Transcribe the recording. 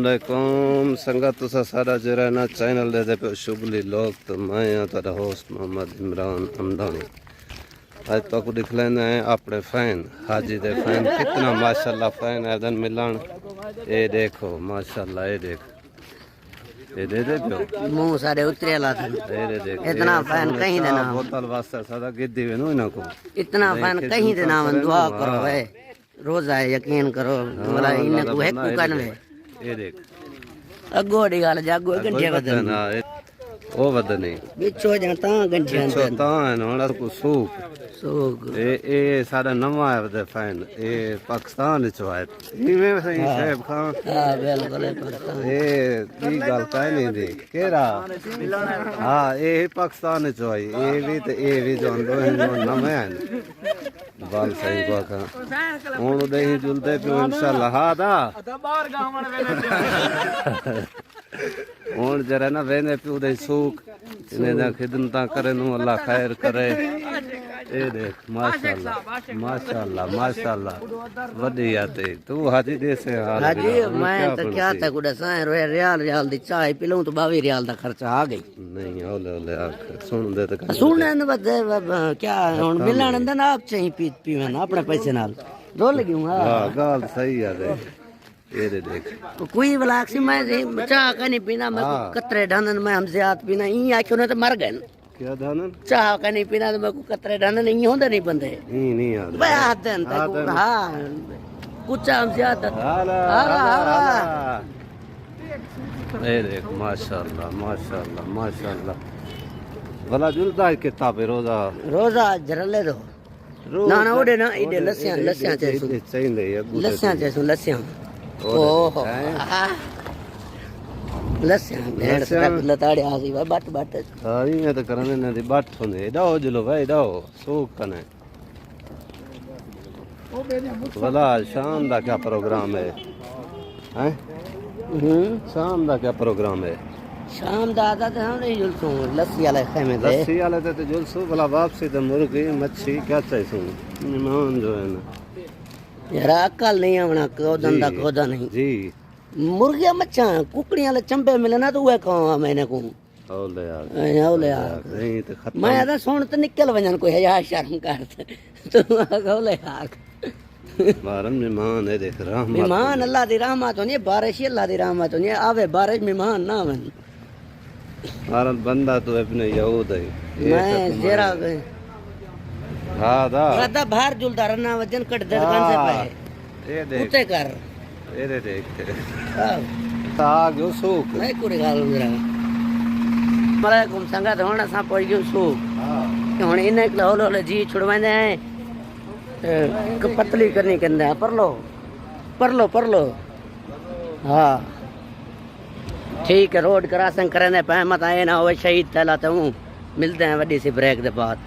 वालेकुम संगत तुसा सारा जरा ना चैनल दे पे शुगली लोग तो मैं यहाँ तेरा होस्ट मोहम्मद इमरान अमदानी। आज तो को दिख लेना है अपने फैन हाजी दे फैन कितना माशाल्लाह फैन है दन मिलन। ये देखो माशाल्लाह ये देख ये दे पियो मुंह सारे उतरेला था ये देख इतना फैन कहीं दे ना बोतल वास्ते सादा गिद्दी वे नो इना को इतना फैन कहीं दे ना दुआ करो है रोजा है यकीन करो वाला इन को है को कनवे ये देख अगोड़ी गाल जागो गंठे बदन ओ बदन नहीं बिचो जाता गंठे छोटा है ना को सूख सूख ए सारा नवा है बदे फैन ए पाकिस्तान चो है इवे सही साहब खान हां बिल्कुल पाकिस्तान ए की गल काई नहीं दी केरा हां ए पाकिस्तान चो है ए भी जो नवे हैं बाल सही को का हुन दे ही जुलते पे इंशाल्लाह हा दा बाहर गावण वेले हुन जरा ना वेने पे उदे सूख इने दा खिदमत करे नु अल्लाह खैर करे। ए देख माशाल्लाह माशाल्लाह माशाल्लाह वडिया ते तू हाजी दे से हाजी मैं तो क्या था गुडा साए रियाल रियाल दी चाय पिलूं तो 22 रियाल दा खर्चा आ गई नहीं ओले ओले सुन दे तो सुनने न बदे क्या हुन मिलन दे ना आप चाहिए पीवे ना अपने पैसे नाल रोल गई हूं हां गाल सही है दे ये दे देख कोई ब्लाक सी मैं चाह का नहीं पीना मैं कतरे ढानन में हम ज्यादा पीना ई आखियो ने तो मर गए क्या धानन चाह का नहीं पीना तो मैं को कतरे ढानन नहीं होंदे नहीं बंदे नहीं यार बात तक हां कुछ हम ज्यादा हाला ये देख माशाल्लाह माशाल्लाह माशाल्लाह भला जुलता है किताब रोजा रोजा जरले दो ना ना ओडे ना इडे लस्सियां लस्सियां चाहिए लस्सियां लस्सियां ओहो लस्सियां भेड़ से लताड़े आसी भाई बट बट हां ये तो करने ने बट होने डाओ जलो भाई डाओ सूख कने भला शाम दा क्या प्रोग्राम है हैं शाम दा क्या प्रोग्राम है शाम दा आदा तो हम नहीं जुलसू लस्सी वाले खेमे दे लस्सी वाले तो जुलसू भला वापसी तो मुर्गी मच्छी क्या चाहिए सू मेहमान जो है ना यार अकल नहीं आवना कोदन दा कोदा नहीं जी मुर्गिया मच्छा कुकड़ियां ले चंबे मिले ना तो वे कहवा मैंने को ओले यार नहीं तो खत्म मैं आदा सुन तो निकल वजन कोई है यार शर्म कर तो ओले यार बारन मेहमान है देख रहमत मेहमान अल्लाह दी रहमत होनी बारिश अल्लाह दी रहमत होनी आवे बारिश मेहमान ना वन भारत बंदा तो अपने यहूद है मैं जेरा गए हां दा राधा बाहर जुलदा रना वजन कट दरगान से पे ये देख उते कर ये देख ताग जो सूख मैं कुड़ी गाल मेरा मलैकुम संगत होना सा पड़ गयो सूख हां हुन इने होले जी छुड़वांदे हैं पतली करनी कहते हैं पर लो हाँ ठीक है रोड क्रॉसिंग करने पे मत आए ना हो शहीद थैला तो मिलते हैं वड्डी सी ब्रेक के बाद।